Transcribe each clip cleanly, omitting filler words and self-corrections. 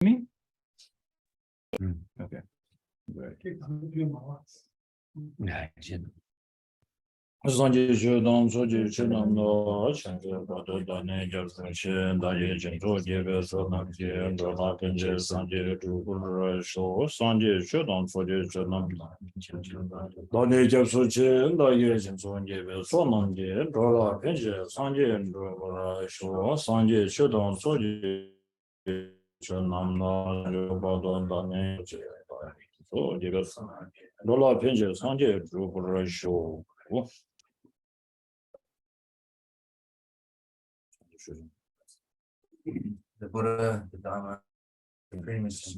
me? Okay. The Buddha, the Dharma, pretty much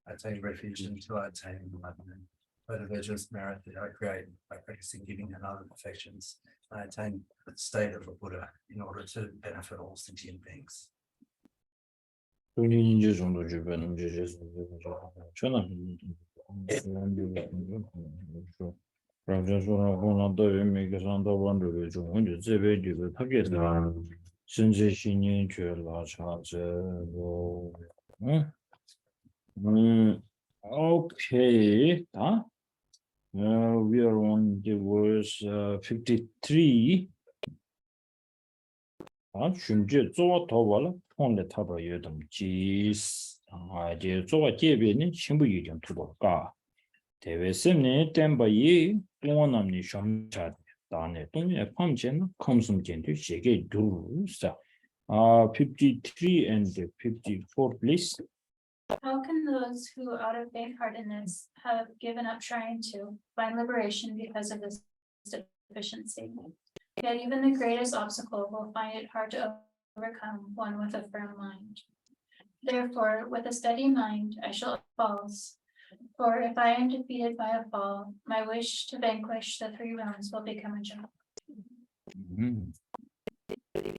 attain refuge until I attain enlightenment. By the virtuous merit that I create by practicing giving and other perfections, I attain the state of a Buddha in order to benefit all sentient beings. Okay. We are on the verse 53. Shunje zowa tawala ponle taba yodam jis. Je zowa jebe ni shimbu yudam tuba ka. Tewe semne temba yi donamni shamchad. Dane donye pamchen komsum jendu shege du sa. 53 and 54, please. How can those who, out of faint-heartedness, have given up trying to find liberation because of this deficiency? Yet even the greatest obstacle will find it hard to overcome one with a firm mind. Therefore, with a steady mind, I shall falls. For if I am defeated by a fall, my wish to vanquish the three realms will become a job.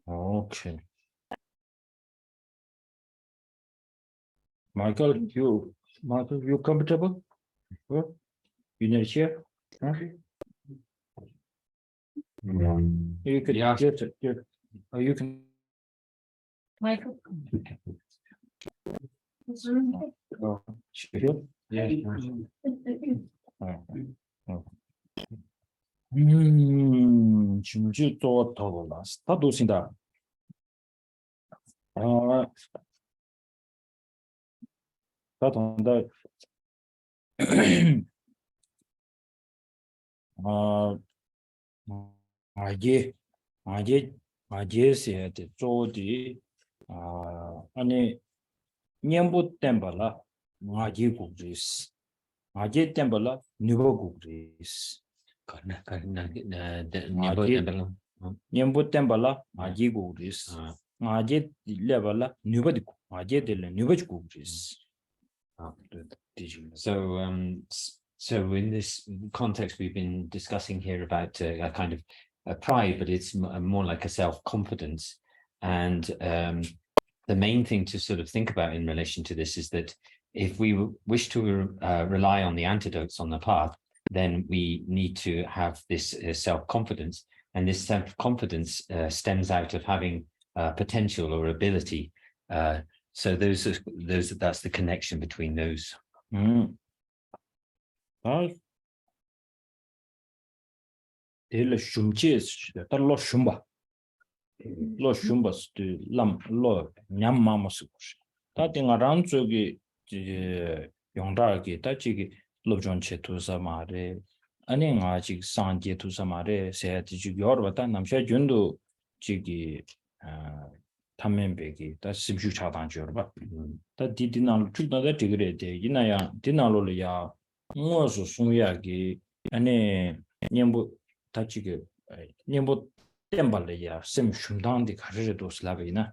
Okay. Michael, you comfortable? You need a chair? Huh? You could get it. Oh, you can. Michael. Oh, sure. Yeah. 진주 또 더블라. 스타도 신다. 다던다. 아제세야 돼. 조디 아니 년부 템발라 아제 국리스. 아제 템발라 누버 국리스. 년부 템발라 아제 국리스. 아제 레발라 누버디고 아제 델레 누버지 국리스. So in this context, we've been discussing here about a kind of a pride, but it's more like a self-confidence. And the main thing to sort of think about in relation to this is that if we wish to rely on the antidotes on the path, then we need to have this self-confidence. And this self-confidence stems out of having potential or ability. So that's the connection between those. Ele shumches da lo shumba stu lam lo nyam mama su ta tinga ran zogi yongda ge ta chi gi lobjon che tu sa ma re ani nga chi sang je tu sa ma re se ti ji yor ba ta nam sha jundu chi gi tamen be gi ta sibju cha dan jor ba ta di dinal chu da de gre de ina ya dinalo le ya mo su sung ya gi ani nyembu 타치게 님보 템발이야 심 shum당디 가르르도 슬라베이나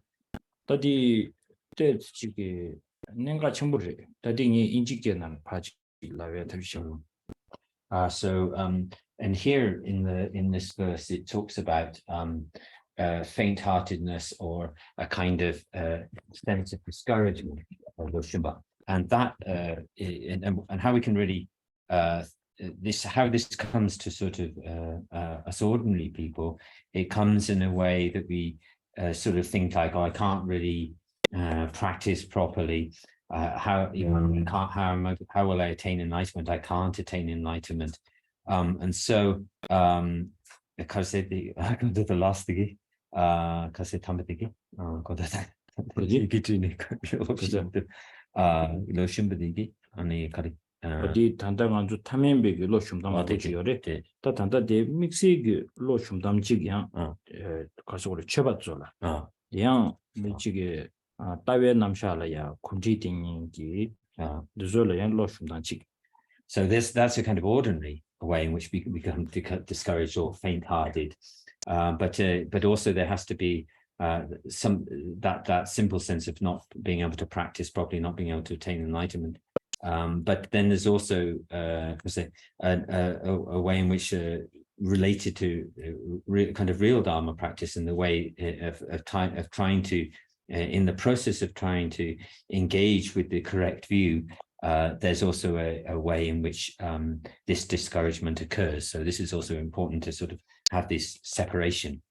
더디 때치게 내가 첨부를 더디니 인지게난 바지 라베 타비쇼. So and here in this verse it talks about faint-heartedness or a kind of sense of discouragement of the Shimba, and that and how we can really how this comes to sort of us ordinary people. It comes in a way that we sort of think like, oh, I can't really practice properly, how how will I attain enlightenment? I can't attain enlightenment, and so because the last thing, because it 어디 단단한주 탐행백이 로shum담 어디요래 다 단다데 믹스기 로shum담직이야 가서 우리 쳐봤잖아 양 미치게 따외 남샤라야 군지딩기 늦어라야 로shum담직. So that's a kind of ordinary way in which we become discouraged or faint-hearted, but also there has to be some that simple sense of not being able to practice properly, not being able to attain enlightenment. But then there's also a way in which related to kind of real Dharma practice, in the way of trying to in the process of trying to engage with the correct view. There's also a way in which this discouragement occurs. So this is also important to sort of have this separation.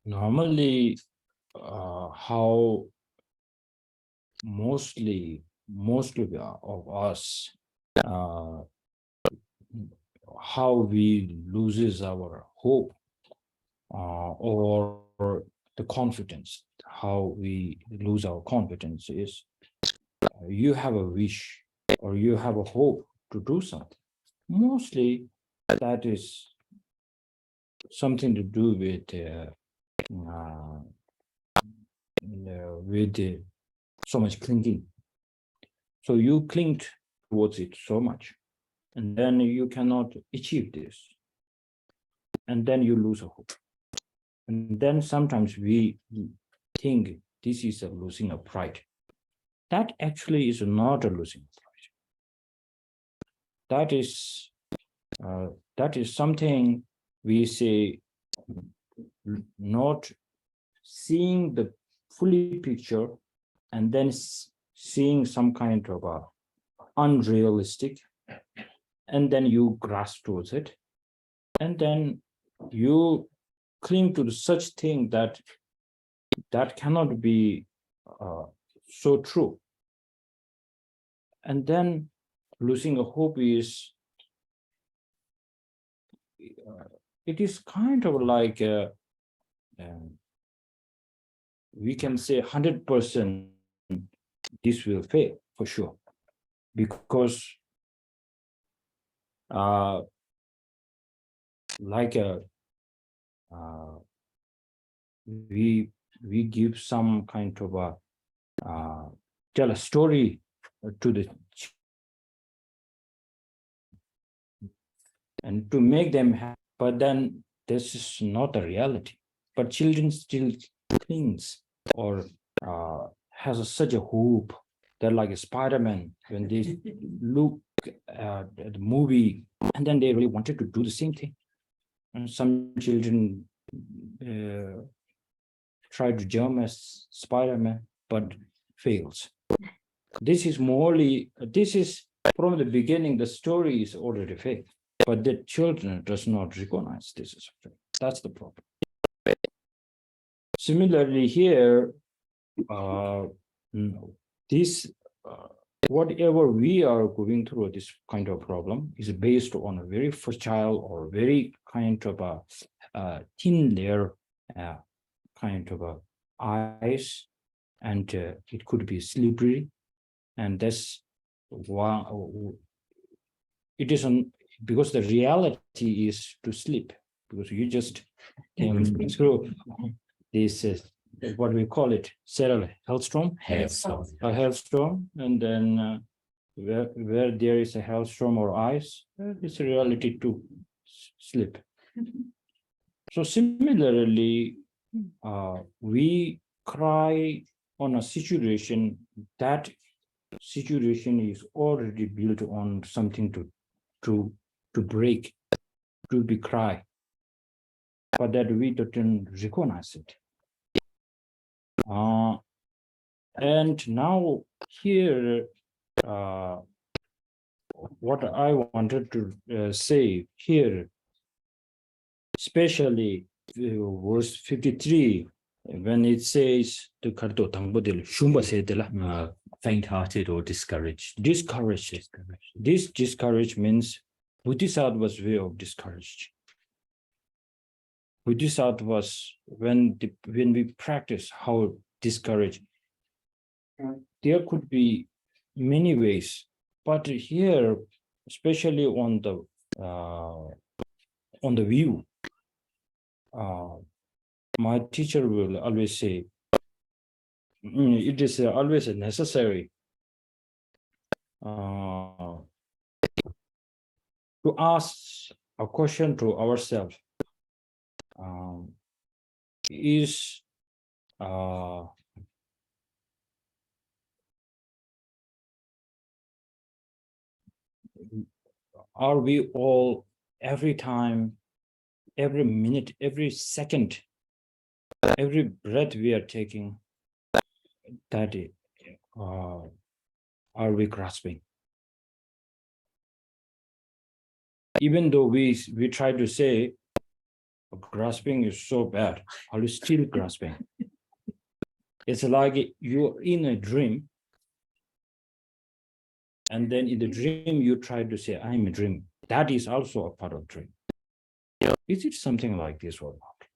Normally, how most of us, how we loses our hope or the confidence, how we lose our confidence is you have a wish or you have a hope to do something. Mostly that is something to do with so much clinging. So you cling towards it so much, and then you cannot achieve this. And then you lose a hope. And then sometimes we think this is a losing of pride. That actually is not a losing of pride. That is something we say not seeing the fully picture and then seeing some kind of a unrealistic, and then you grasp towards it, and then you cling to such thing that cannot be so true. And then losing a hope is it is kind of like we can say 100% this will fail for sure, because we give some kind of a tell a story to the and to make them happy, but then this is not the reality. But children still clings or has such a hope. They're like a Spider-Man when they look at the movie, and then they really wanted to do the same thing. And some children try to jump as Spider-Man, but fails. This is from the beginning, the story is already fake, but the children does not recognize this is fake. That's the problem. Similarly here, whatever we are going through this kind of problem is based on a very fertile or very kind of a thin layer kind of a ice, and it could be slippery, and that's why it isn't, because the reality is to slip, because you just came through this what we call it, hailstorm, a hailstorm, and then where there is a hailstorm or ice, it's a reality to slip. So similarly, we cry on a situation, that situation is already built on something to break, to be cry, but that we don't recognize it. And now here, what I wanted to say here, especially verse 53, when it says to karto tangbodil shumba sedela faint-hearted or discouraged. discouraged. This discouraged means Bodhisattva's way of discouraged. Bodhisattvas, when we practice how discouraged, there could be many ways, but here, especially on the view, my teacher will always say, it is always necessary to ask a question to ourselves. Are we all, every time, every minute, every second, every breath we are taking, that are we grasping? Even though we try to say grasping is so bad, are you still grasping? It's like you're in a dream, and then in the dream you try to say, I'm a dream. That is also a part of dream. Is it something like this or not?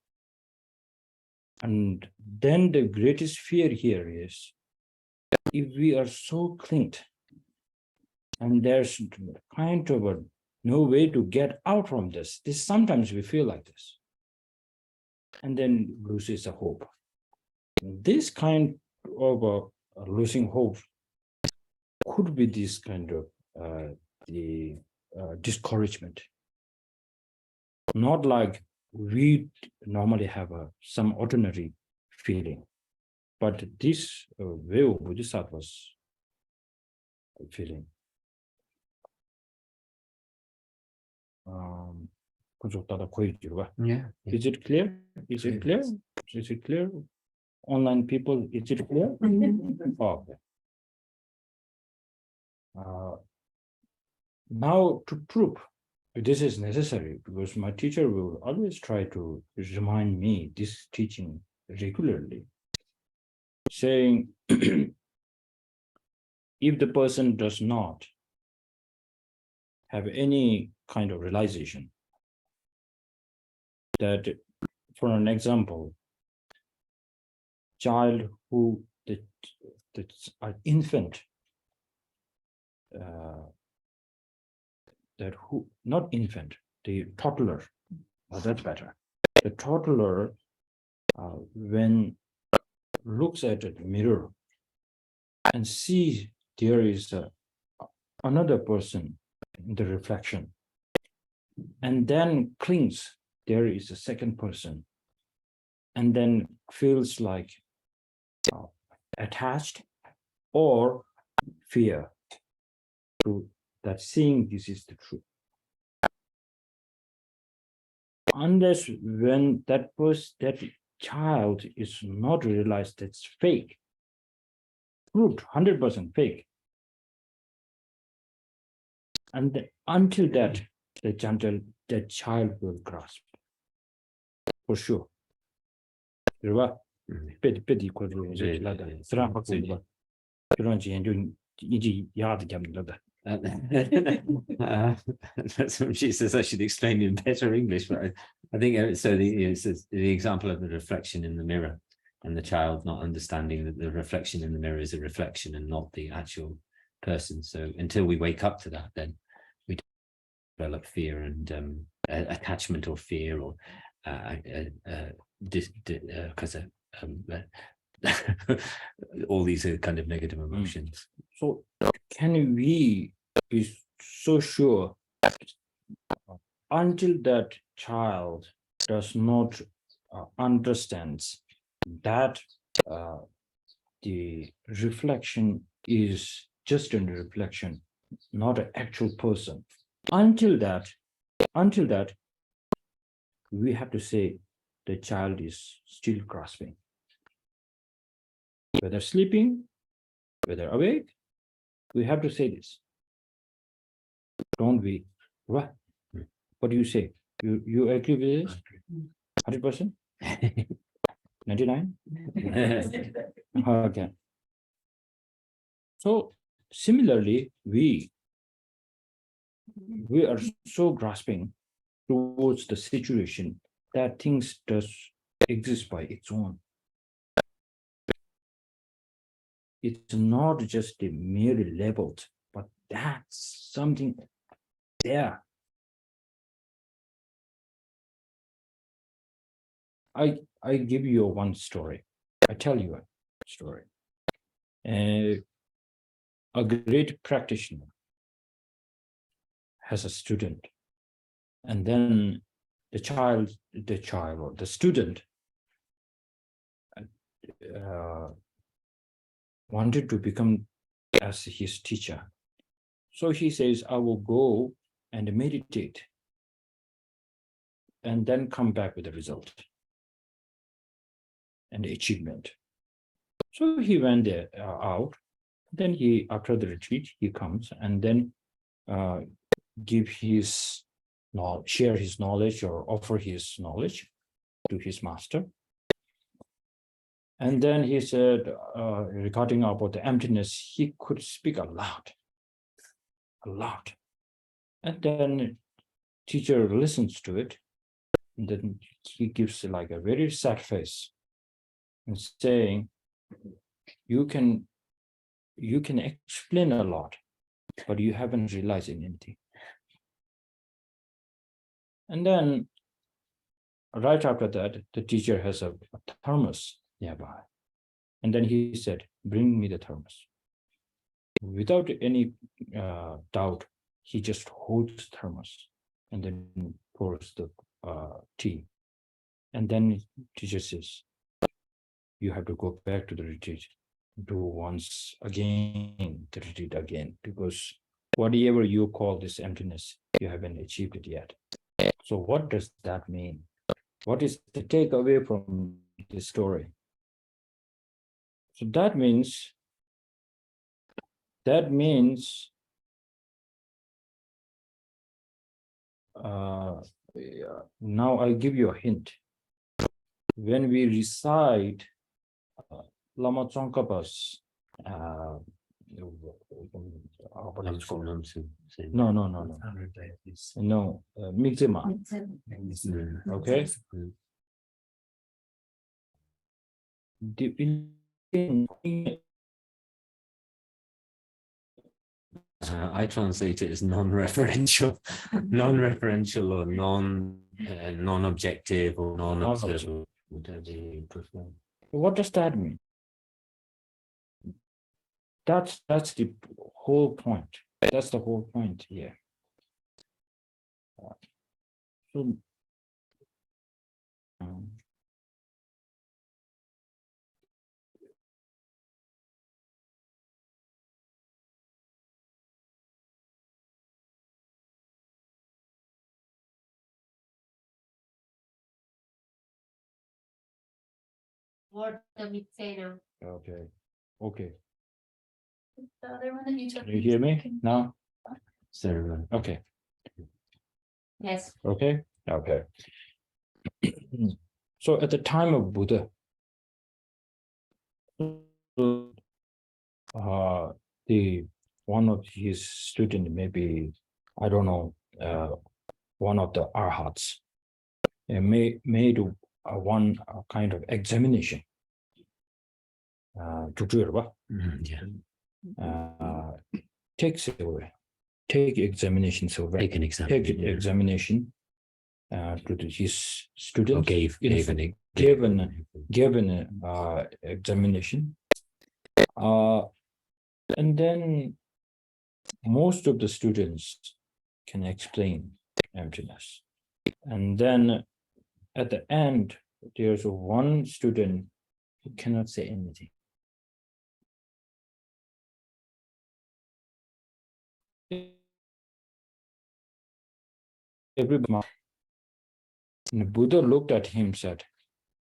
And then the greatest fear here is, if we are so clinged, and there's kind of no way to get out from this. Sometimes we feel like this, and then loses a hope. This kind of losing hope could be this kind of discouragement. Not like we normally have some ordinary feeling, but this way of Bodhisattva's feeling. Yeah. Is it clear? Is it clear? Is it clear? Online people, is it clear? Oh, okay. Now to prove this is necessary, because my teacher will always try to remind me this teaching regularly, saying, if the person does not have any kind of realization, that, for an example, child who that's an infant, that who, not infant, the toddler, that's better. The toddler, when looks at the mirror and sees there is another person in the reflection, and then clings, there is a second person, and then feels like attached or fear to that, seeing this is the truth. Unless when that child is not realized that's fake, proved 100% fake, and until that, the child will grasp for sure. That's what she says. I should explain in better English, but I think so. The example of the reflection in the mirror, and the child not understanding that the reflection in the mirror is a reflection and not the actual person. So until we wake up to that, then we develop fear and attachment or fear or because all these are kind of negative emotions. So can we be so sure until that child does not understands that the reflection is just a reflection, not an actual person? Until that, we have to say the child is still grasping. Whether sleeping, whether awake, we have to say this. Don't we? What do you say? You agree with this? 100%? 99? Okay. So similarly, we are so grasping towards the situation that things does exist by its own. It's not just merely labeled, but that's something there. I give you one story. I tell you a story. A great practitioner has a student, and then the student wanted to become as his teacher. So he says, I will go and meditate and then come back with the result and achievement. So he went there out. Then he, after the retreat, he comes and then share his knowledge or offer his knowledge to his master. And then he said, regarding about the emptiness, he could speak a lot. And then teacher listens to it. And then he gives like a very sad face and saying, you can explain a lot, but you haven't realized anything. And then right after that, the teacher has a thermos nearby. And then he said, bring me the thermos. Without any doubt, he just holds the thermos and then pours the tea. And then teacher says, you have to go back to the retreat, do once again the retreat again, because whatever you call this emptiness, you haven't achieved it yet. So what does that mean? What is the takeaway from this story? So that means now I give you a hint. When we recite Lama Tsongkhapa's no. 100 deities. No, Migzema. Okay. I translate it as non-referential, non-referential or non-objective or non-observable, whatever you prefer. What does that mean? That's the whole point. That's the whole point here. So, What the we say now? okay. The other one that you took. Can you hear me now? So, Okay. Yes. Okay. So at the time of Buddha, one of his students, maybe, I don't know, one of the arhats, made one kind of examination. Take examination so very take an example. take examination to his students. Gave an examination, and then most of the students can explain emptiness, and then at the end there's one student who cannot say anything. Everybody. And the Buddha looked at him and said,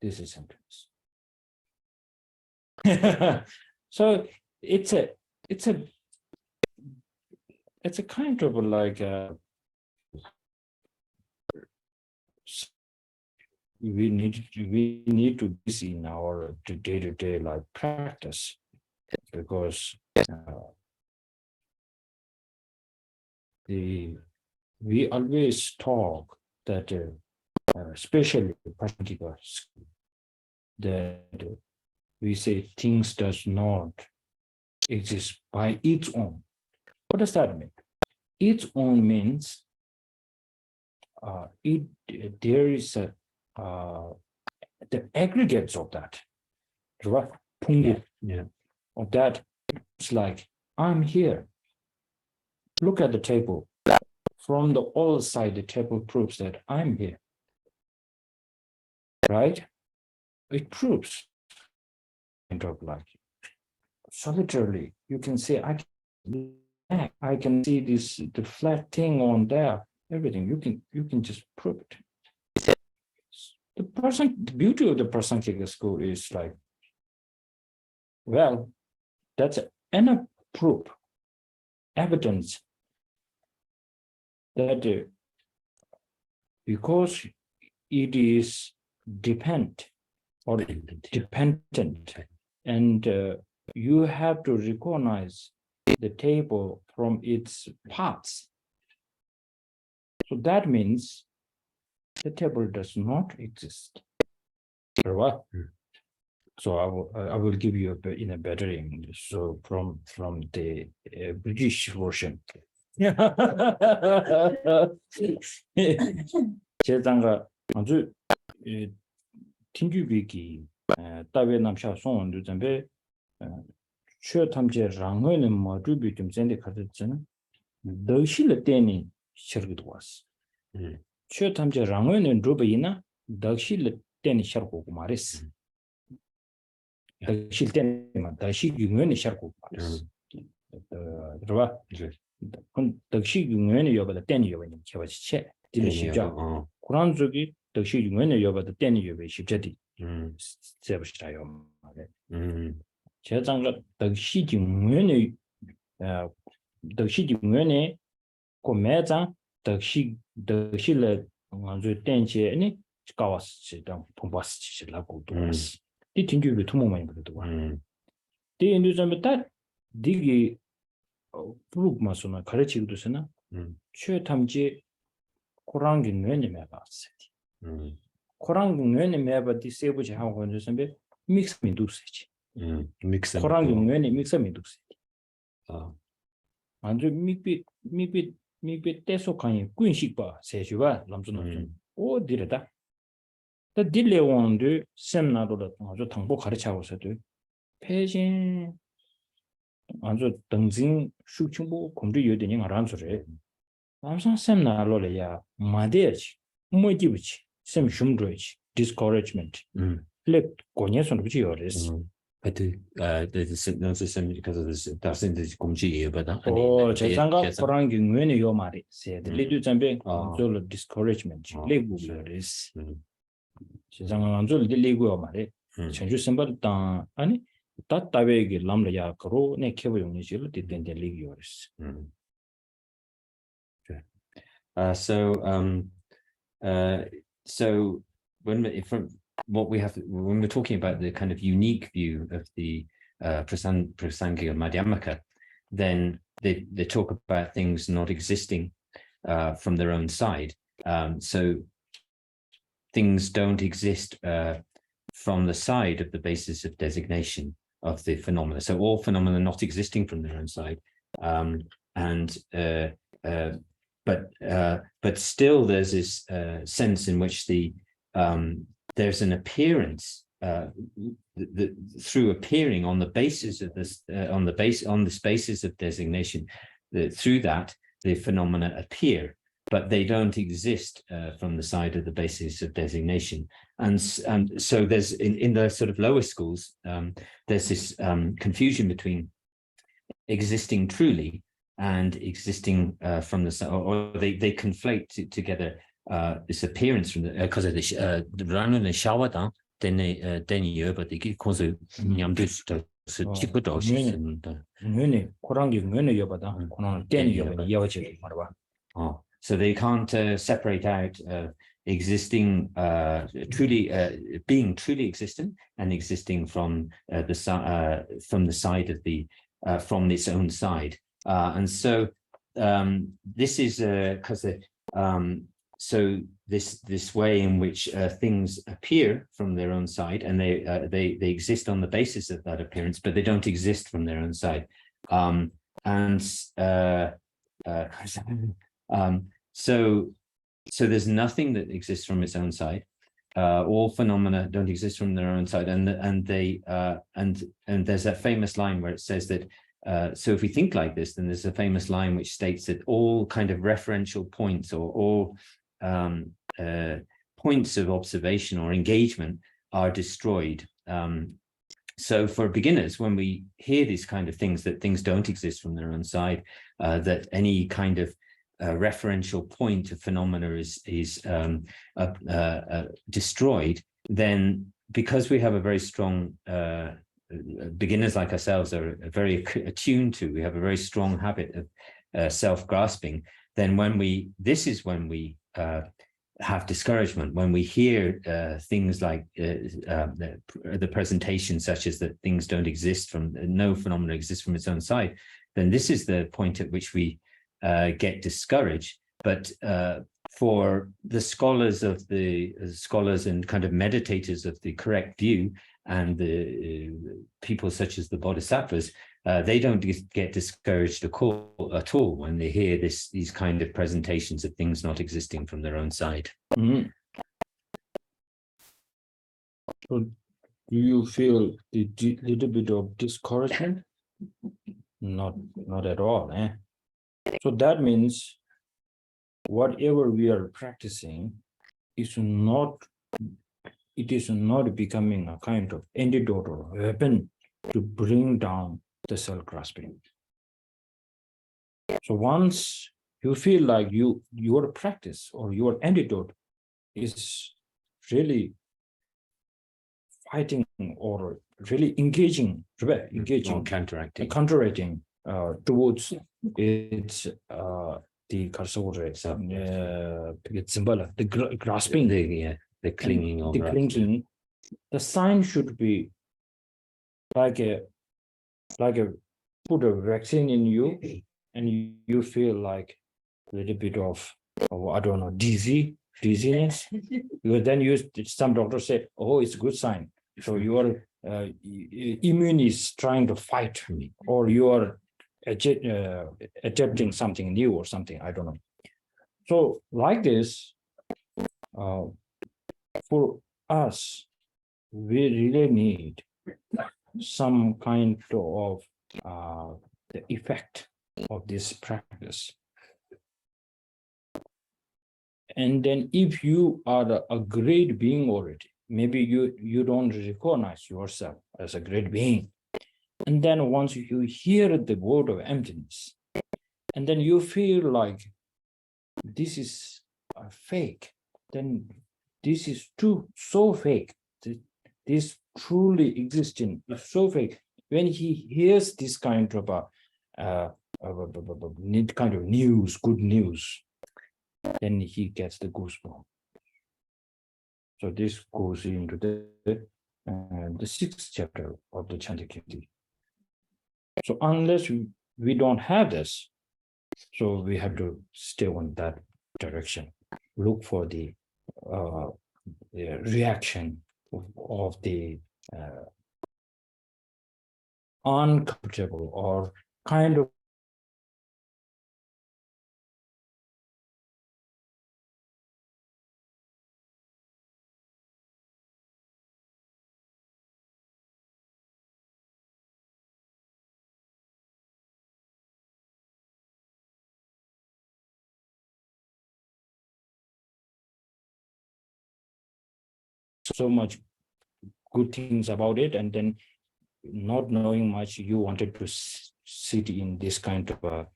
this is emptiness. So it's a kind of like we need to be in our day-to-day life practice, because we always talk that especially practicals, that we say things does not exist by its own. What does that mean? Its own means there is a the aggregates of that, right? Yeah. Of that, it's like, I'm here. Look at the table. From the all side, the table proves that I'm here. Right? It proves kind of like solitarily. You can say, I can see this the flat thing on there. Everything you can just prove it. The beauty of the Prasankhya school is like, well, that's enough proof, evidence that because it is dependent, and you have to recognize the table from its parts. So that means the table does not exist. Right? So I will give you in a better English. So from the British version. 제가 아주 팀주비기 따베 남샤 송원도 전에 최 탐제 랑회는 뭐 주비 좀 전에 가졌잖아. 더실 때니 시작도 왔어. 최 탐제 랑회는 주비나 더실 때니 시작하고 말했어. 더실 때만 다시 유명한 시작하고 말했어. 들어봐. 그 덕시 유명한 여바다 때니 여바님 쳐봐지. 딜시죠. 쿠란 쪽이 덕시 유명한 여바다 때니 여바 십자디. 제부시라요. 제장가 덕시 유명한 덕시 유명한 고매장 덕시를 먼저 땡체니 가와스지랑 통바스지라고 도왔어. 이 팀주비 투모만 그래도 와. 이 인도점에 디기 프로그마스나 가르치기도 쓰나 최탐지 코랑기 뇌에 매봤어요. 코랑기 뇌에 매봤디 세부지 하고 있는데 믹스 민두스지. 믹스 코랑기 뇌에 믹스 민두스지. 아주 미비 때속하니 군식바 세주가 남준은 오 디르다. 더 딜레원도 셈나도다 아주 당보 가르쳐서도 패신 아주 등진 수충부 공부 요되는 알아는 소리. 항상 셈나로래야 마데지 뭐지부지 셈 shum드지 discouragement. 렉 고녀선 부지 요레스. But there's some because of this doesn't this 공지예요, but 제장가 코랑기 뇌에 요 말이 세. 리드 점배 저 discouragement. 레고 요레스. 제장가 안줄 리고요 말이. 전주 선발다 아니 따따베기 람려야 그로 내 케보 용리지를 뒤된데 리기요레스. So when we're talking about the kind of unique view of the Prasankhya Madhyamaka, then they talk about things not existing from their own side. So things don't exist from the side of the basis of designation of the phenomena. So all phenomena not existing from their own side, but still there's this sense in which there's an appearance through appearing on the basis of this on this basis of designation. Through that the phenomena appear, but they don't exist from the side of the basis of designation. And so there's in the sort of lower schools there's this confusion between existing truly and existing from the side, or they conflate together this appearance from the because of the run and shower down then you but they get cause 냠들 뇌에 코랑기 뇌에 여바다 코랑 땡이 여바니 여바지 말아 봐. So they can't separate out existing, being truly existent and existing from the side of the from its own side. And so this is because so this way in which things appear from their own side, and they exist on the basis of that appearance, but they don't exist from their own side. So there's nothing that exists from its own side. All phenomena don't exist from their own side, and there's that famous line where it says that. So if we think like this, then there's a famous line which states that all kind of referential points or all points of observation or engagement are destroyed. So for beginners, when we hear these kind of things, that things don't exist from their own side, that any kind of referential point of phenomena is destroyed, then because we have a very strong beginners like ourselves are very attuned to, we have a very strong habit of self-grasping, then this is when we have discouragement, when we hear things like the presentation such as that things don't exist from, no phenomena exists from its own side, then this is the point at which we get discouraged. But for the scholars and kind of meditators of the correct view, and the people such as the Bodhisattvas, they don't get discouraged at all when they hear these kind of presentations of things not existing from their own side. Mm. So do you feel a little bit of discouragement? Not at all. So that means whatever we are practicing is not becoming a kind of antidote or weapon to bring down the self-grasping. So once you feel like your practice or your antidote is really fighting or really engaging Or counteracting towards its the grasping, the clinging or the clinging. The sign should be like a put a vaccine in you, and you feel like a little bit of I don't know, dizziness. Because then some doctors say, oh, it's a good sign. So your immune is trying to fight me, or you are attempting something new or something, I don't know. So like this, for us, we really need some kind of the effect of this practice. And then if you are a great being already, maybe you don't recognize yourself as a great being. And then once you hear the word of emptiness, and then you feel like this is a fake, then this is so fake. This truly existing is so fake. When he hears this kind of news, good news, then he gets the goosebump. So this goes into the 6th chapter of the Chantikirti. So unless we don't have this, so we have to stay on that direction. Look for the reaction of the uncomfortable or kind of so much good things about it, and then not knowing much, you wanted to sit in this kind of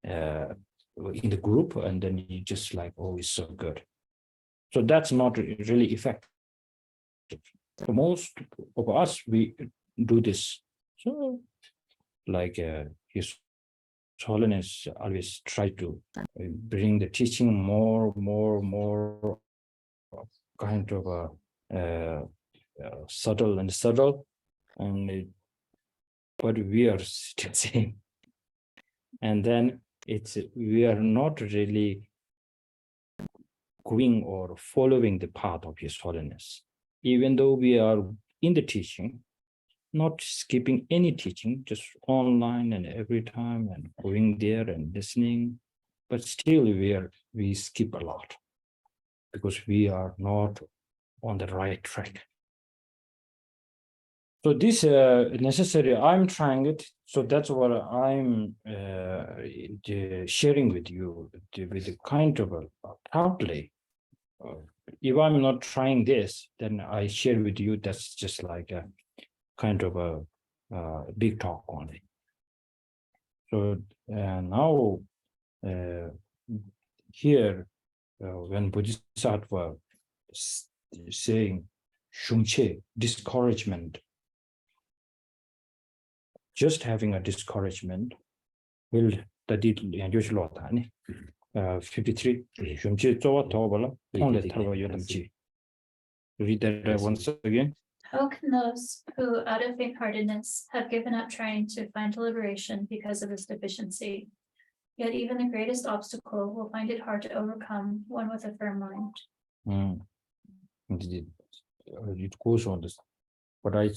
in the group, and then you just like, oh, it's so good. So that's not really effective. For most of us, we do this. So like His Holiness always try to bring the teaching more kind of subtle, and but we are still saying, and then we are not really going or following the path of His Holiness, even though we are in the teaching, not skipping any teaching, just online and every time and going there and listening, but still we skip a lot because we are not on the right track. So this necessary, I'm trying it. So that's what I'm sharing with you with the kind of proudly. If I'm not trying this, then I share with you. That's just like a kind of a big talk only. So now here, when Bodhisattva saying shungche, discouragement, just having a discouragement will the 53 shungche zowa tawala only tarwa yodamchi. Read that once again. How can those who, out of faint-heartedness, have given up trying to find liberation because of this deficiency, yet even the greatest obstacle will find it hard to overcome one with a firm mind? It goes on this. What I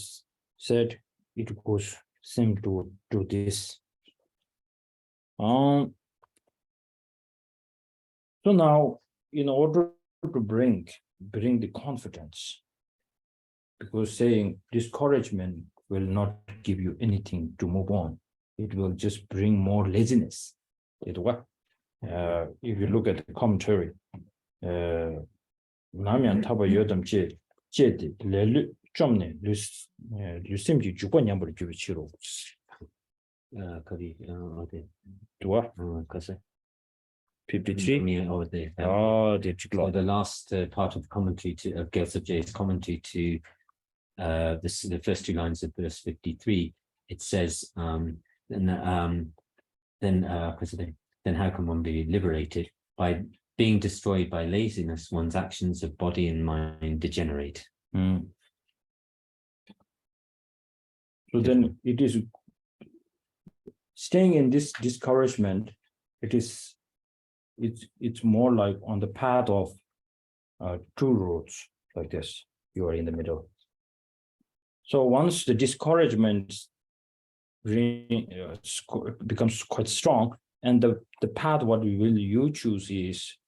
said, it goes same to this. So now, in order to bring the confidence, because saying discouragement will not give you anything to move on, it will just bring more laziness. If you look at the commentary, Namyan Taba Yodam Jedi Lelu Jomne Lusimji Jukwanyamber Juvichiro. Dua 53. Over there. Oh, So the last part of commentary of Gyaltsab Je's commentary to the first two lines of verse 53, it says, then how can one be liberated? By being destroyed by laziness, one's actions of body and mind degenerate. So then it is staying in this discouragement. It's more like on the path of two roads like this. You are in the middle. So once the discouragement becomes quite strong, and the path what you choose is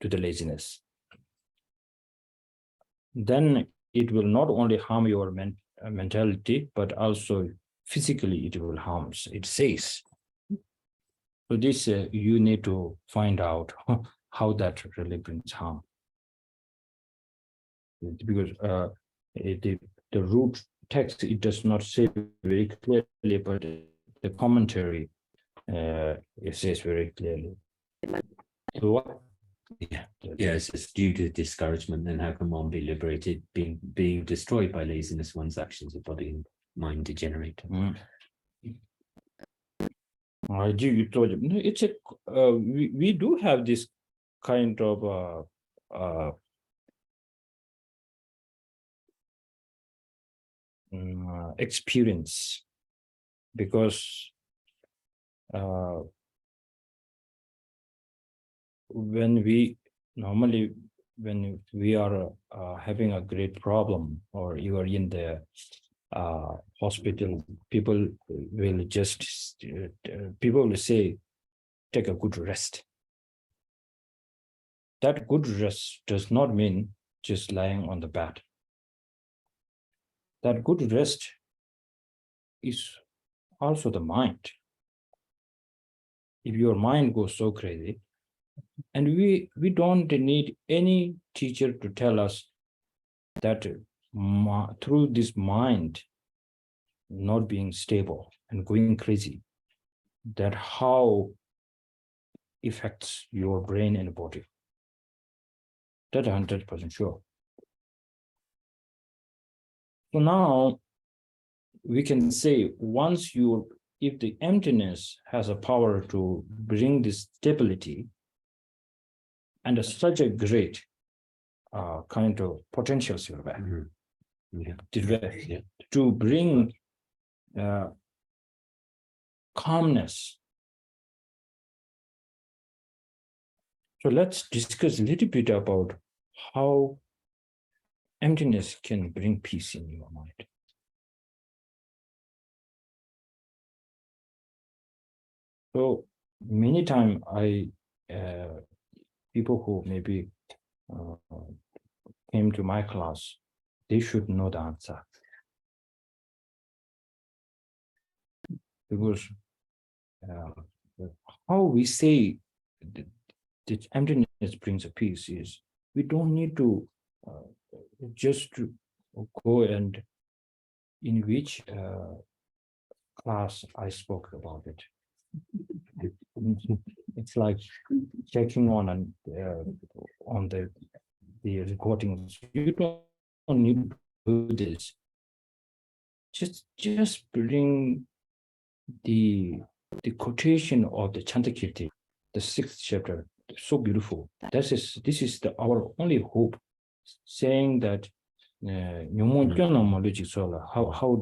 to the laziness, then it will not only harm your mentality, but also physically it will harm. It says. So this you need to find out how that really brings harm, because the root text, it does not say very clearly, but the commentary it says very clearly. So Yeah, it says due to discouragement, then how can one be liberated? Being destroyed by laziness, one's actions of body and mind degenerate. I do. You told him. It's a we do have this kind of experience, because when we are having a great problem, or you are in the hospital, people will say, take a good rest. That good rest does not mean just lying on the bed. That good rest is also the mind. If your mind goes so crazy, and we don't need any teacher to tell us that through this mind not being stable and going crazy, that how affects your brain and body. That's 100% sure. So now we can say, if the emptiness has a power to bring this stability, and such a great kind of potential silver Yeah. to bring calmness. So let's discuss a little bit about how emptiness can bring peace in your mind. So many times people who maybe came to my class, they should know the answer. Because how we say that emptiness brings a peace is we don't need to just to go and in which class I spoke about it. It's like checking on the recordings. You don't need to do this. Just bring the quotation of the Chantakirti, the 6th chapter, so beautiful. This is our only hope, saying that how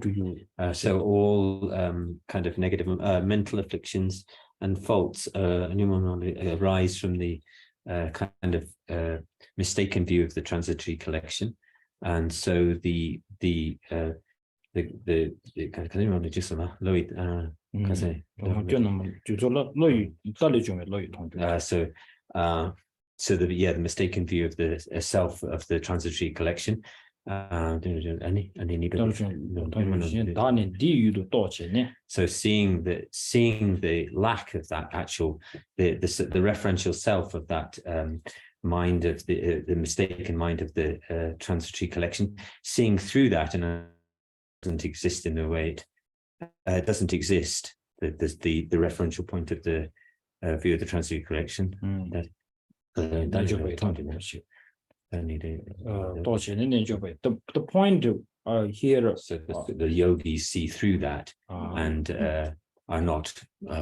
do you so all kind of negative mental afflictions and faults arise from the kind of mistaken view of the transitory collection, and so the the mistaken view of the self of the transitory collection. So seeing the lack of that actual the referential self of that mind of the mistaken mind of the transitory collection, seeing through that, and it doesn't exist in the way it doesn't exist. The referential point of the view of the transitory collection. The point here, so the yogis see through that and are not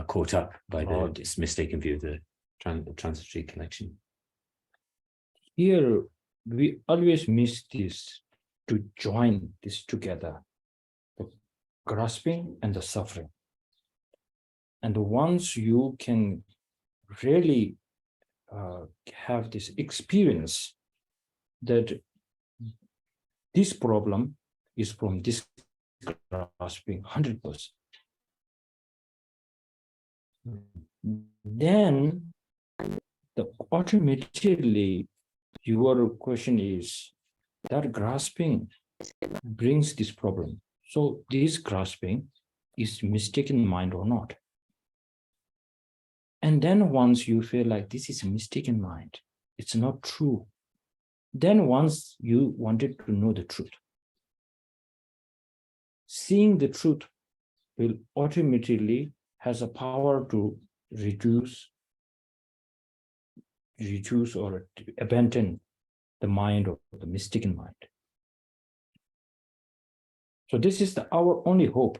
caught up by this mistaken view of the transitory collection. Here we always miss this, to join this together, the grasping and the suffering. And once you can really have this experience that this problem is from this grasping 100%, then automatically your question is that grasping brings this problem. So this grasping is mistaken mind or not? And then once you feel like this is a mistaken mind, it's not true. Then once you wanted to know the truth, seeing the truth will automatically has a power to reduce or abandon the mind of the mistaken mind. So this is our only hope.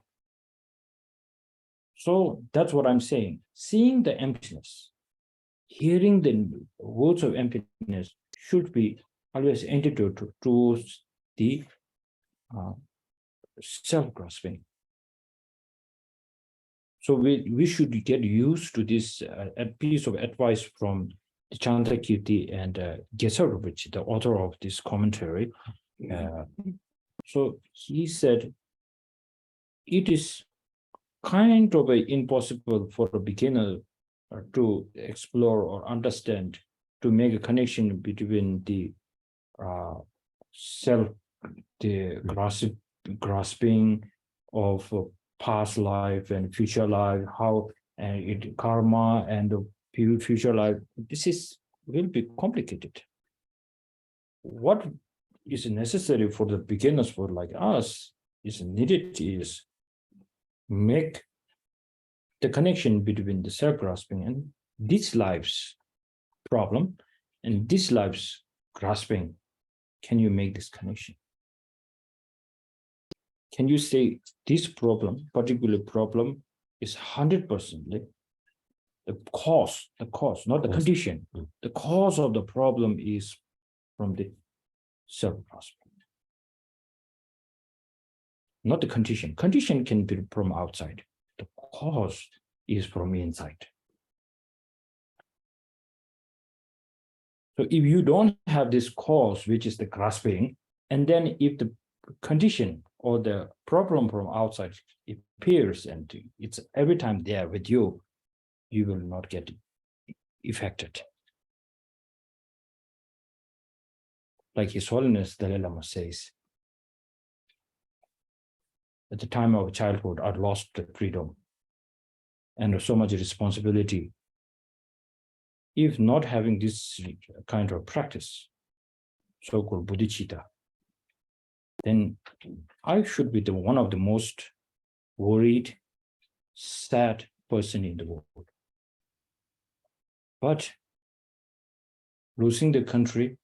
So that's what I'm saying. Seeing the emptiness, hearing the words of emptiness should be always antidote towards the self-grasping. So we should get used to this a piece of advice from the Chantakirti and Geshe Rinpoche, the author of this commentary. So he said, it is kind of impossible for a beginner to explore or understand, to make a connection between the self, the grasping of past life and future life, how it karma and future life. This will be complicated. What is necessary for the beginners, for like us, is needed is make the connection between the self-grasping and this life's problem and this life's grasping. Can you make this connection? Can you say this problem, particular problem, is 100% the cause, not the condition. The cause of the problem is from the self-grasping. Not the condition. Condition can be from outside. The cause is from inside. So if you don't have this cause, which is the grasping, and then if the condition or the problem from outside appears and it's every time there with you, you will not get affected. Like His Holiness Dalai Lama says, at the time of childhood, I lost the freedom and so much responsibility. If not having this kind of practice, so-called bodhicitta, then I should be one of the most worried, sad person in the world. But losing the country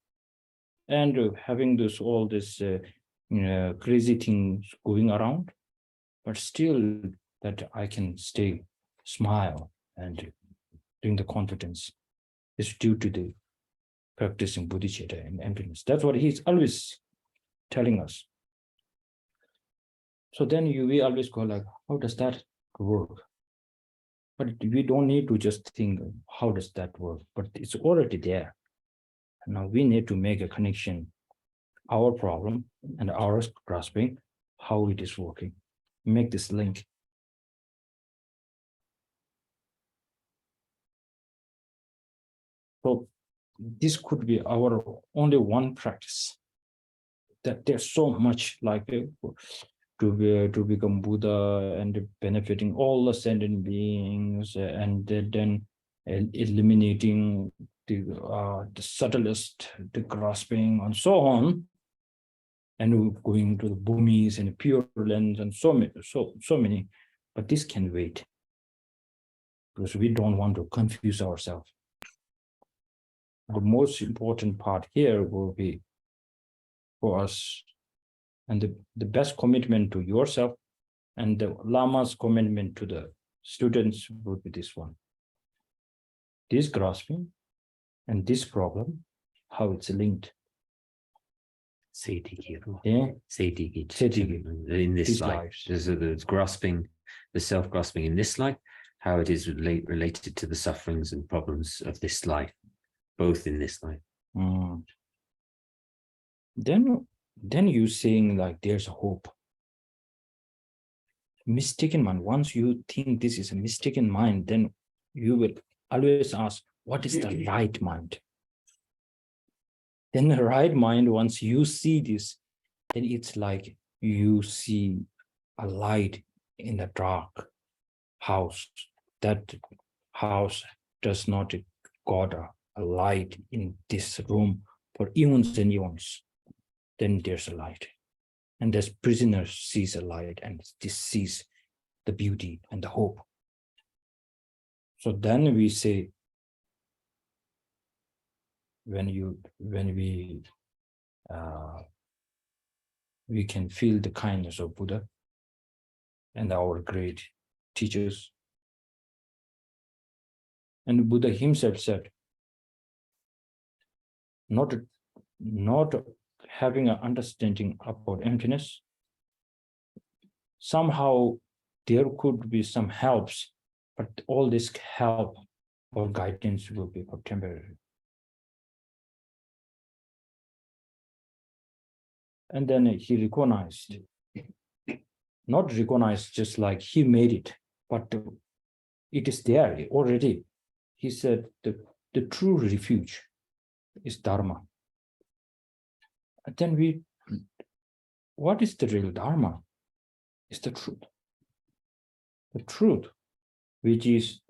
and having all this crazy things going around, but still that I can stay, smile, and bring the confidence is due to the practicing bodhicitta and emptiness. That's what he's always telling us. So then we always go like, how does that work? But we don't need to just think, how does that work? But it's already there. And now we need to make a connection, our problem and our grasping, how it is working. Make this link. So this could be our only one practice. That there's so much like to become Buddha and benefiting all the sentient beings, and then eliminating the subtlest, the grasping, and so on, and going to the bhumis and pure lands and so many. But this can wait because we don't want to confuse ourselves. The most important part here will be for us, and the best commitment to yourself and the Lama's commitment to the students would be this one. This grasping and this problem, how it's linked. Yeah. In this life, there's grasping, the self-grasping in this life, how it is related to the sufferings and problems of this life, both in this life. Then you saying like there's a hope. Mistaken mind. Once you think this is a mistaken mind, then you will always ask, what is the right mind? Then the right mind, once you see this, then it's like you see a light in the dark house. That house does not got a light in this room for eons and eons. Then there's a light. And this prisoner sees a light and this sees the beauty and the hope. So then we say, when we can feel the kindness of Buddha and our great teachers. And Buddha himself said, not having an understanding about emptiness, somehow there could be some helps, but all this help or guidance will be for temporary. And then he recognized, not recognized just like he made it, but it is there already. He said the true refuge is Dharma. And then what is the real Dharma? It's the truth. The truth, which is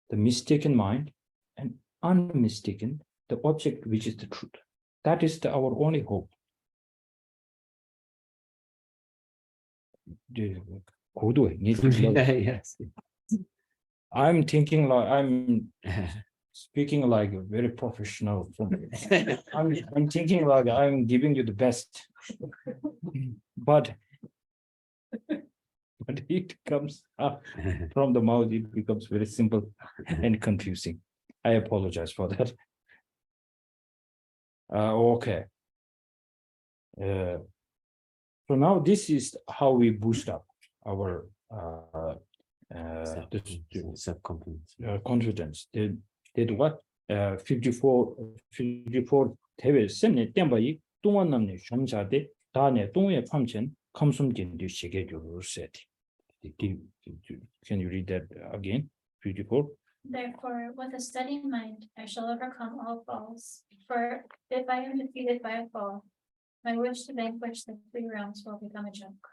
the mistaken mind and unmistaken, the object which is the truth. That is our only hope. Yes. I'm thinking like I'm speaking like a very professional. I'm thinking like I'm giving you the best, but it comes up from the mouth. It becomes very simple and confusing. I apologize for that. Okay. So now this is how we boost up our self-confidence. confidence. Did what 54 대회 셈네 땜바이 동안 남네 점자대 다네 동의 famchen 감숨진 뒤 시계 set. Can you read that again? 54. Therefore, with a steady mind, I shall overcome all falls. For if I am defeated by a fall, my wish to vanquish the 3 realms will become a joke.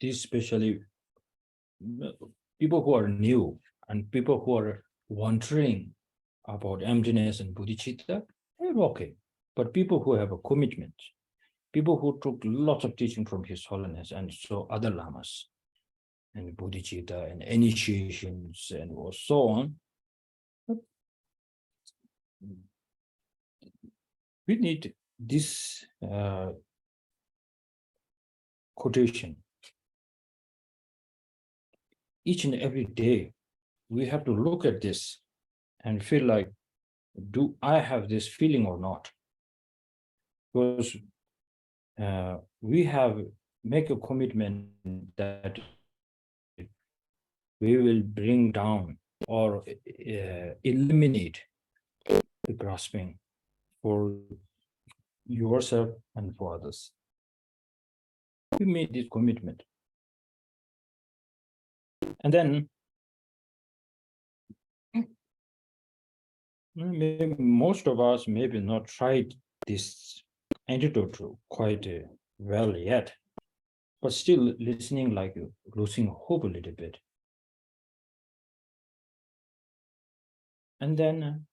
This especially people who are new and people who are wondering about emptiness and bodhicitta, they're okay. But people who have a commitment, people who took lots of teaching from His Holiness and so other lamas, and bodhicitta and initiations and so on, we need this quotation. Each and every day, we have to look at this and feel like, do I have this feeling or not? Because we have make a commitment that we will bring down or eliminate the grasping for yourself and for others. We made this commitment. And then maybe most of us maybe not tried this antidote quite well yet, but still listening like losing hope a little bit. And then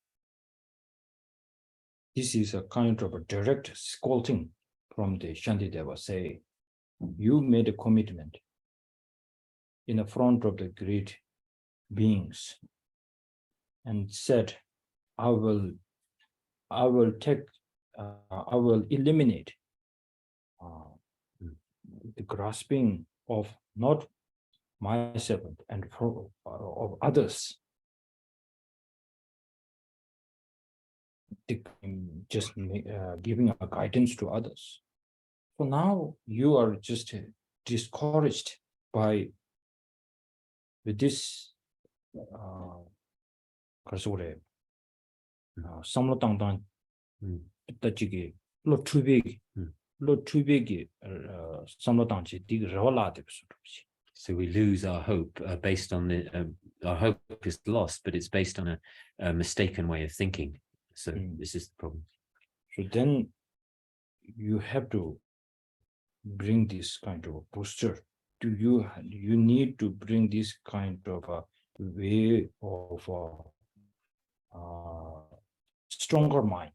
this is a kind of a direct scolding from the Shantideva, say, you made a commitment in the front of the great beings and said, I will eliminate the grasping of not myself and of others. Just giving a guidance to others. So now you are just discouraged by this samlotangdan tachigi lo tubig samlotangchi dig rawla de. So we lose our hope based on the our hope is lost, but it's based on a mistaken way of thinking. So this is the problem. So then you have to bring this kind of posture. You need to bring this kind of a way of stronger mind.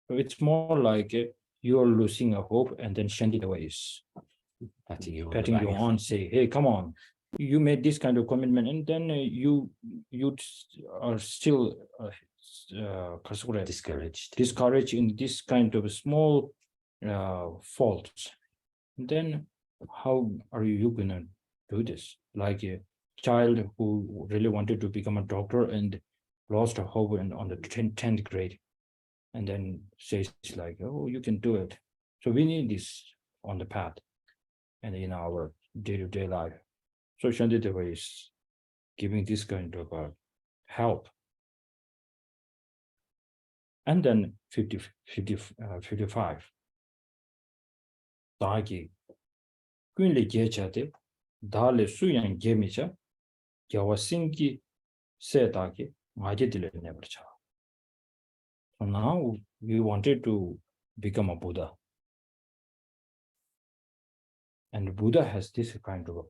So it's more like you're losing a hope, and then Shantideva is patting you on, say, hey, come on, you made this kind of commitment, and then you are still discouraged in this kind of small faults. And then how are you gonna do this? Like a child who really wanted to become a doctor and lost hope on the 10th grade, and then says like, oh, you can do it. So we need this on the path and in our day-to-day life. So Shantideva is giving this kind of help. And then 55. Dagi Kunle Jechate, Dale Suyan Gemicha, Jawasinki Setaki, Majidile Nevercha. So now we wanted to become a Buddha. And Buddha has this kind of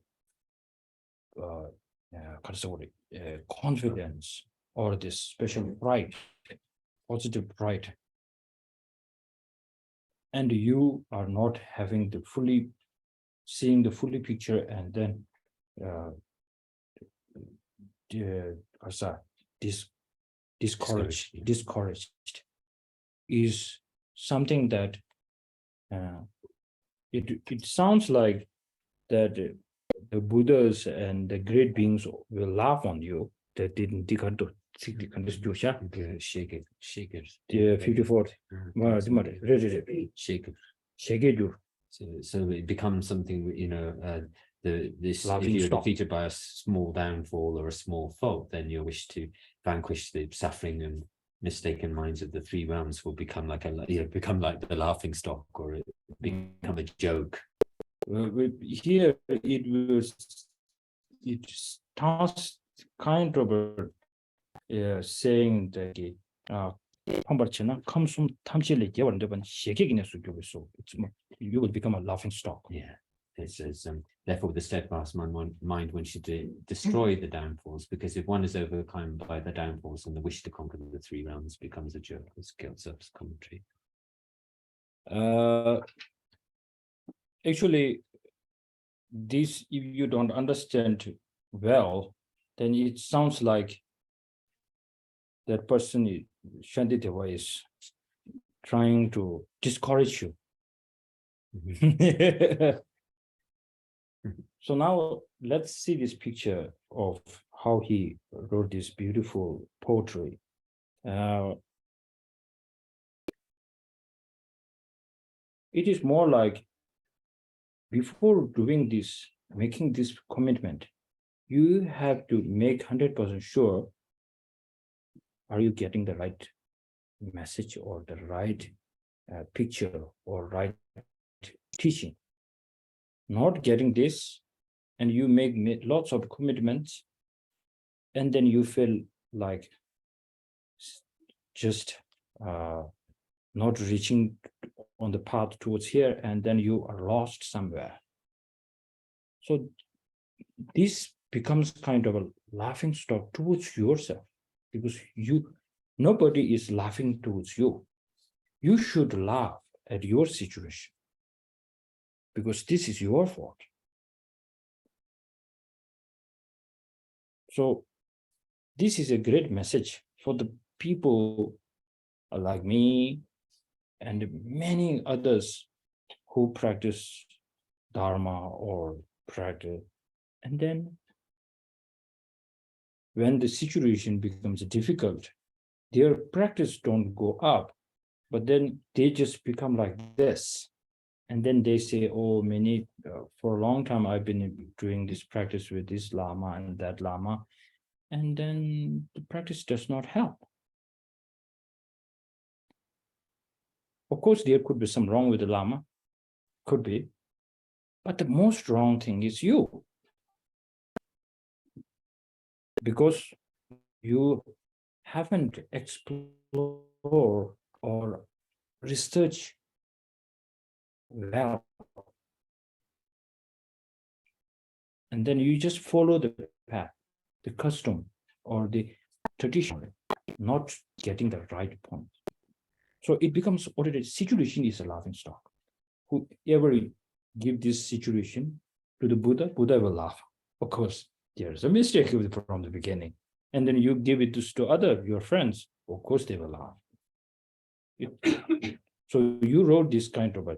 confidence or this special pride, positive pride. And you are not having the seeing the fully picture, and then discouraged is something that it sounds like that the Buddhas and the great beings will laugh on you. That didn't shake it. The 54th. Shake it. So it becomes something, you know, this if Laughing you're stock. defeated by a small downfall or a small fault, then your wish to vanquish the suffering and mistaken minds of the three realms will become like become like the laughing stock, or it become a joke. Here it starts kind of saying that you will become a laughing stock. Yeah, it says therefore the steadfast mind one should destroy the downfalls, because if one is overcome by the downfalls, and the wish to conquer the three realms becomes a joke. This Gyaltsab's commentary. Actually, this, if you don't understand well, then it sounds like that person, Shantideva, is trying to discourage you. So now let's see this picture of how he wrote this beautiful poetry. It is more like, before doing this, making this commitment, you have to make 100% sure, are you getting the right message or the right picture or right teaching? Not getting this, and you make lots of commitments, and then you feel like just not reaching on the path towards here, and then you are lost somewhere. So this becomes kind of a laughing stock towards yourself, because nobody is laughing towards you. You should laugh at your situation, because this is your fault. So this is a great message for the people like me and many others who practice Dharma or practice. And then when the situation becomes difficult, their practice don't go up, but then they just become like this. And then they say, oh, for a long time, I've been doing this practice with this Lama and that Lama. And then the practice does not help. Of course, there could be some wrong with the Lama, could be. But the most wrong thing is you. Because you haven't explored or researched well. And then you just follow the path, the custom or the tradition, not getting the right point. So it becomes already, situation is a laughing stock. Whoever give this situation to the Buddha, Buddha will laugh. Of course, there's a mistake from the beginning. And then you give it to your friends, of course they will laugh. So you wrote this kind of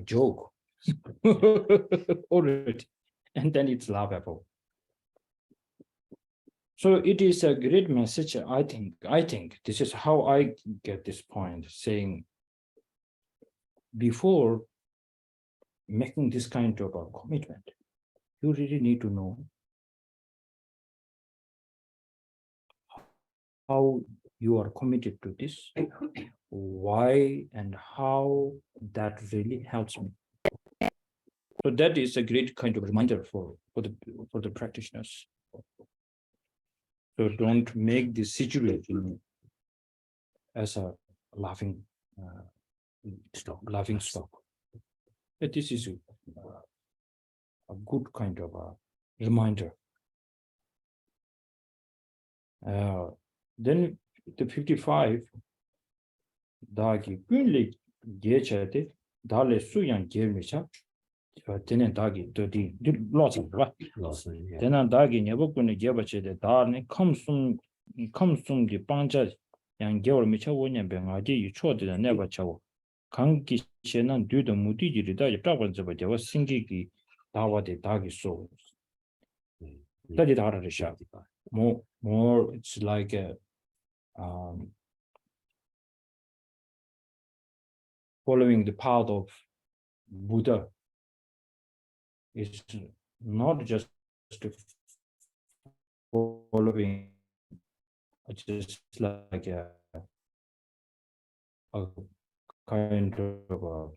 joke already, and then it's laughable. So it is a great message. I think this is how I get this point, saying before making this kind of a commitment, you really need to know how you are committed to this, why and how that really helps me. So that is a great kind of reminder for the practitioners. So don't make this situation as a laughing stock. But this is a good kind of a reminder. Then the 55, dagi kunli gechate dale suyan germicha tenen dagi dodi lots of right. Then dagi nebukune gebache de darne kamsum di panja yang geur micha wonya bengaji yu chode de neba chawo Kanki Shenan do the Mudiji, the Tawas, but there was singing Dawa de Dagi souls. That is harder to shout. More, it's like a following the path of Buddha. It's not just following, just like a kind of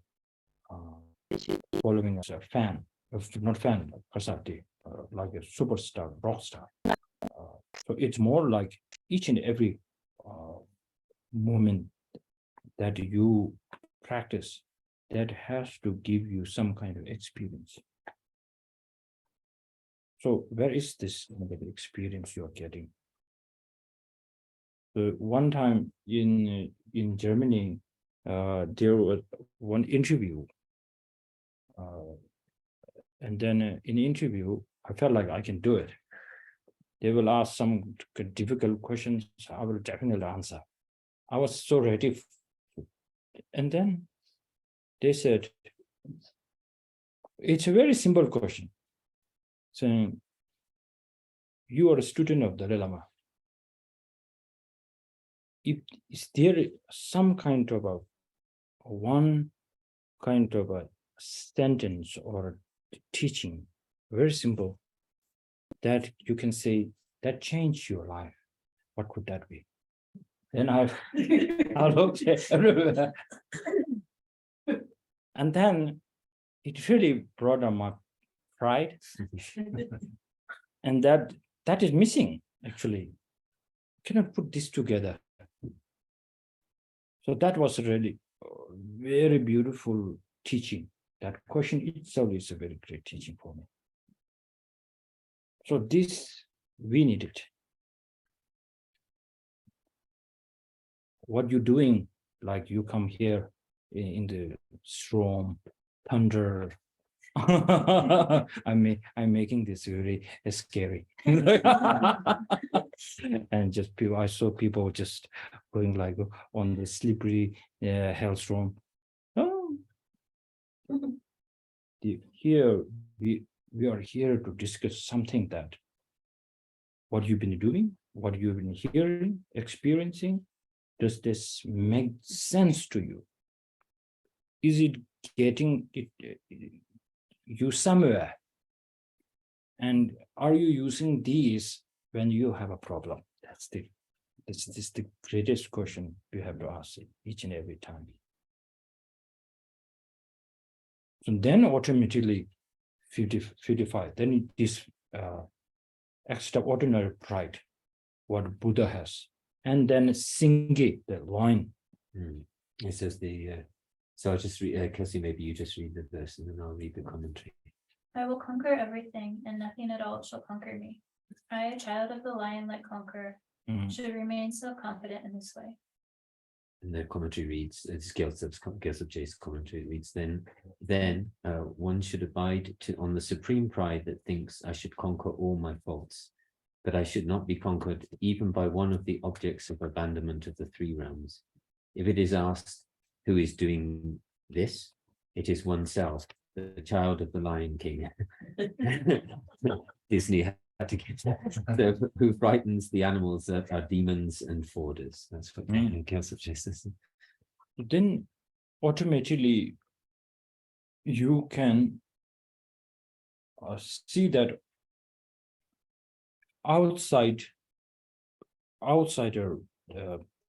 following as a fan, not fan, Kasati, like a superstar, rock star. So it's more like each and every moment that you practice that has to give you some kind of experience. So where is this experience you are getting? One time in Germany, there was one interview, and then in the interview, I felt like I can do it. They will ask some difficult questions, I will definitely answer. I was so ready. And then they said, it's a very simple question, saying, you are a student of Dalai Lama. Is there some kind of one kind of a sentence or teaching, very simple, that you can say that changed your life? What could that be? Then I looked everywhere. And then it really brought on my pride. And that is missing, actually. Cannot put this together. So that was really very beautiful teaching. That question itself is a very great teaching for me. So this, we need it. What you're doing, like you come here in the storm, thunder. I'm making this very scary. And just people, I saw people just going like on the slippery hailstorm. Oh. Here we are here to discuss something that what you've been doing, what you've been hearing, experiencing. Does this make sense to you? Is it getting you somewhere? And are you using these when you have a problem? That's the greatest question you have to ask each and every time. So then automatically 55, then this extraordinary pride, what Buddha has. And then Singi, the line. It says so I'll just read, Kelsey, maybe you just read the verse and then I'll read the commentary. I will conquer everything, and nothing at all shall conquer me. I, a child of the lion like conqueror, should remain self-confident in this way. And the commentary reads, it's Gyaltsab Je's commentary reads, then one should abide on the supreme pride that thinks I should conquer all my faults, but I should not be conquered even by one of the objects of abandonment of the three realms. If it is asked who is doing this, it is oneself, the child of the Lion King. Disney had to get that. Who frightens the animals that are demons and forders. That's what Gyaltsab Je says. Then automatically you can see that outsider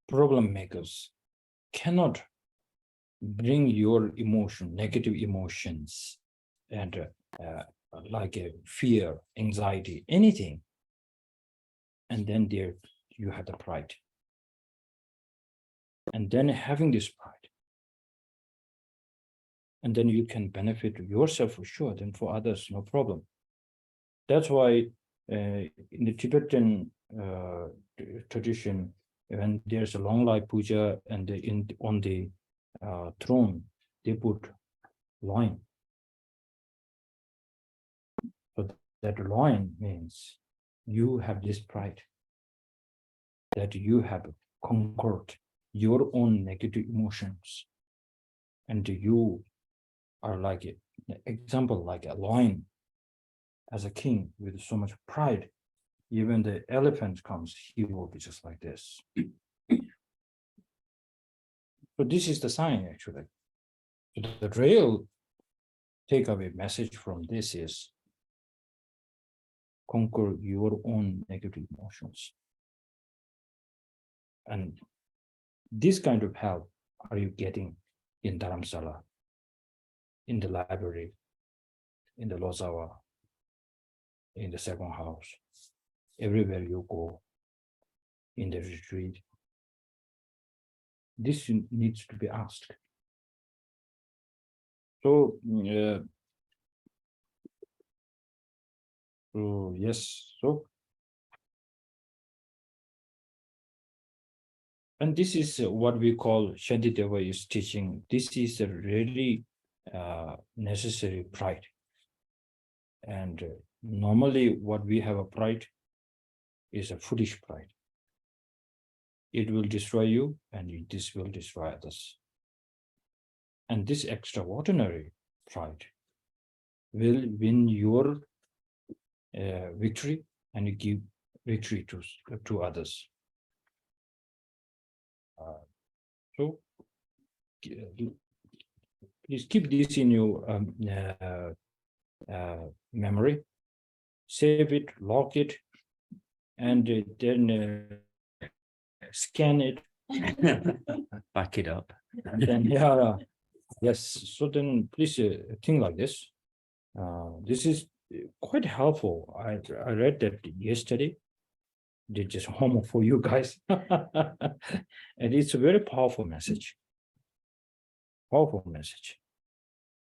problem makers cannot bring your negative emotions, and like a fear, anxiety, anything. And then there you have the pride. And then having this pride, and then you can benefit yourself for sure, then for others, no problem. That's why in the Tibetan tradition, when there's a long life puja and on the throne, they put loin. So that loin means you have this pride that you have conquered your own negative emotions. and you are like an example, like a lion, as a king with so much pride. Even the elephant comes, he will be just like this. So this is the sign, actually. The real takeaway message from this is conquer your own negative emotions. And this kind of help are you getting in Dharamsala, in the library, in the Lozawa, in the second house, everywhere you go, in the retreat. This needs to be asked. So, yes, so. And this is what we call Shantideva is teaching. This is a really necessary pride. And normally what we have a pride is a foolish pride. It will destroy you and this will destroy others. And this extraordinary pride will win your victory and you give victory to others. So please keep this in your memory, save it, lock it, and then scan it. Back it up. And then, yes. So then please think like this. This is quite helpful. I read that yesterday. Did just homework for you guys. And it's a very powerful message. Powerful message.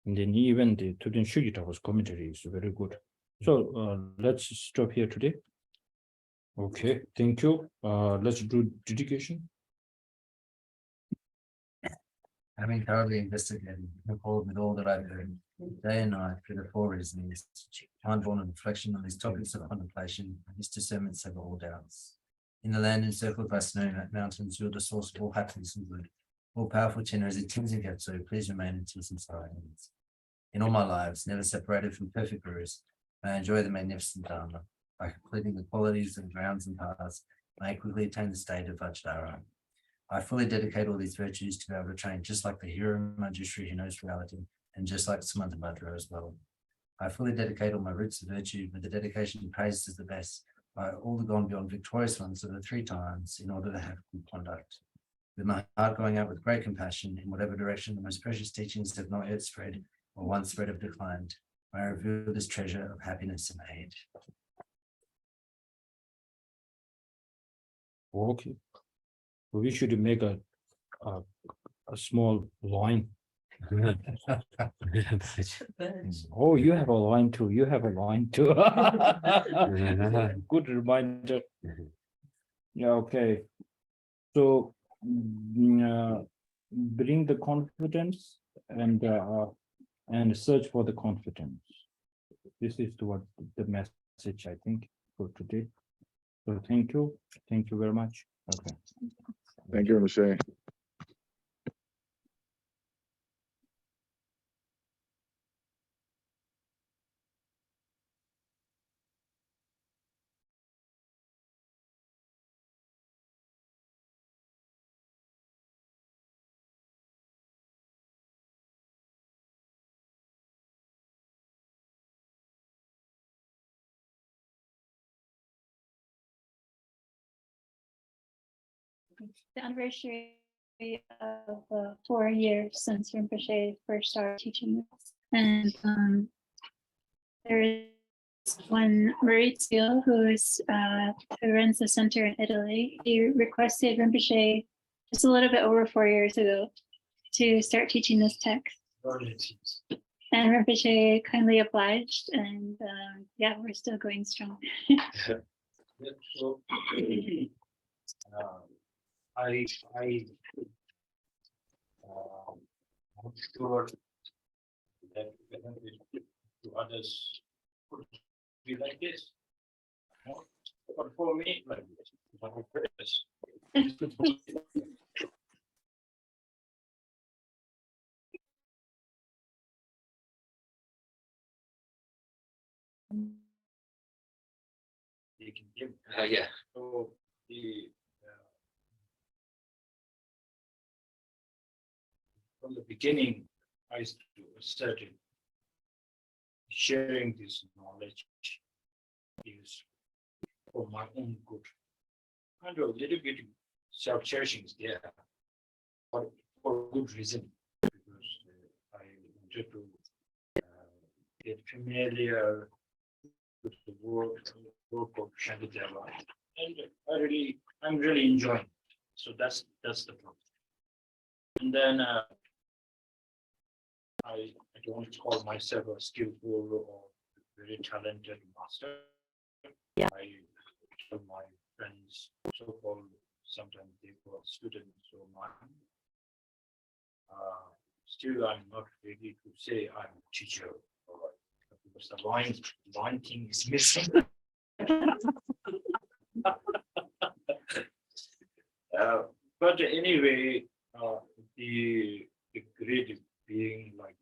And then even the Tudin Shugita's commentary is very good. So let's stop here today. Okay, thank you. Let's do dedication. Having thoroughly investigated in accord with all that I've heard, day and night through the four reasonings, mind-born reflection on these topics of contemplation, his discernments have all doubts. In the land encircled by snow mountains, you're the source of all happiness and good. All powerful Chenna is intrinsic yet, so please remain until samsara ends. In all my lives, never separated from perfect gurus, may I enjoy the magnificent Dharma. By completing the qualities of grounds and paths, may I quickly attain the state of Vajradhara. I fully dedicate all these virtues to be able to train just like the hero Manjushri who knows reality, and just like Samantabhadra as well. I fully dedicate all my roots of virtue, but the dedication praised as the best by all the gone beyond victorious ones of the 3 times in order to have good conduct. With my heart going out with great compassion in whatever direction the most precious teachings have not yet spread or once spread have declined, may I reveal this treasure of happiness and aid. Okay. We should make a small line. Oh, you have a line too. You have a line too. Good reminder. Yeah, okay. So bring the confidence and search for the confidence. This is what the message I think for today. So thank you very much. Okay. Thank you, Rinpoche. The anniversary of 4 years since Rinpoche first started teaching us. And there is one Maurizio who runs the center in Italy. He requested Rinpoche just a little bit over 4 years ago to start teaching this text. And Rinpoche kindly obliged, and yeah, we're still going strong. So, I'm sure that to others could be like this, but for me, like this. they can give. Yeah. So the from the beginning, I started sharing this knowledge is for my own good. And a little bit self-cherishing is there, but for good reason, because I wanted to get familiar with the work of Shantideva, and I'm really enjoying it. So that's the problem. And then I don't call myself a skillful or very talented master. I tell my friends, so-called, sometimes they call students or mine. Still, I'm not ready to say I'm a teacher, because the line thing is missing. But anyway, the great being like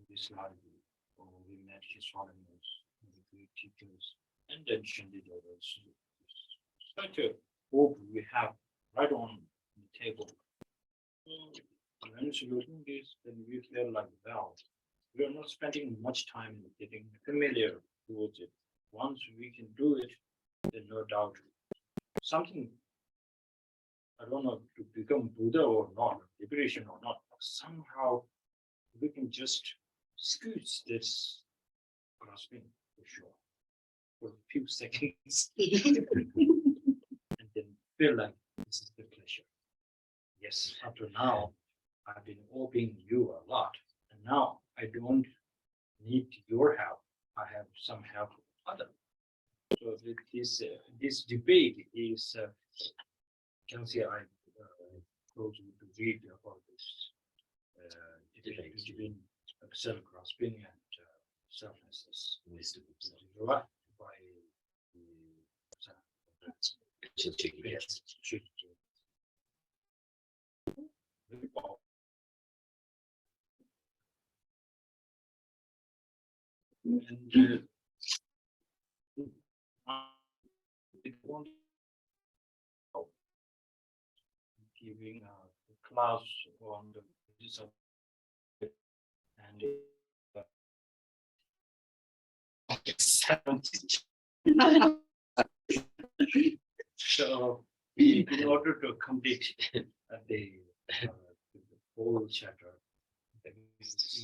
this life, we met his foreigners, the great teachers, and then Shantideva. Such a hope we have right on the table. When looking this, then we feel like, wow, we are not spending much time getting familiar towards it. Once we can do it, then no doubt something, I don't know, to become Buddha or not, liberation or not, but somehow we can just squeeze this grasping for sure, for a few seconds, and then feel like this is the pleasure. Yes, up to now, I've been obeying you a lot, and now I don't need your help. I have some help from others. So this debate is, can see I told you to read about this debate between self-grasping and selflessness. Wisdom. Right by and it won't giving a class on the Bodhisattva and so in order to complete the whole chapter,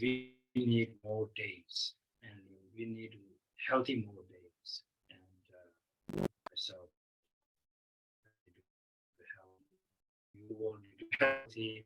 we need more days, and we need healthy more days, and so you all need healthy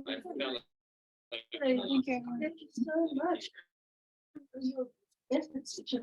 Thank you so much. Yes, it's such a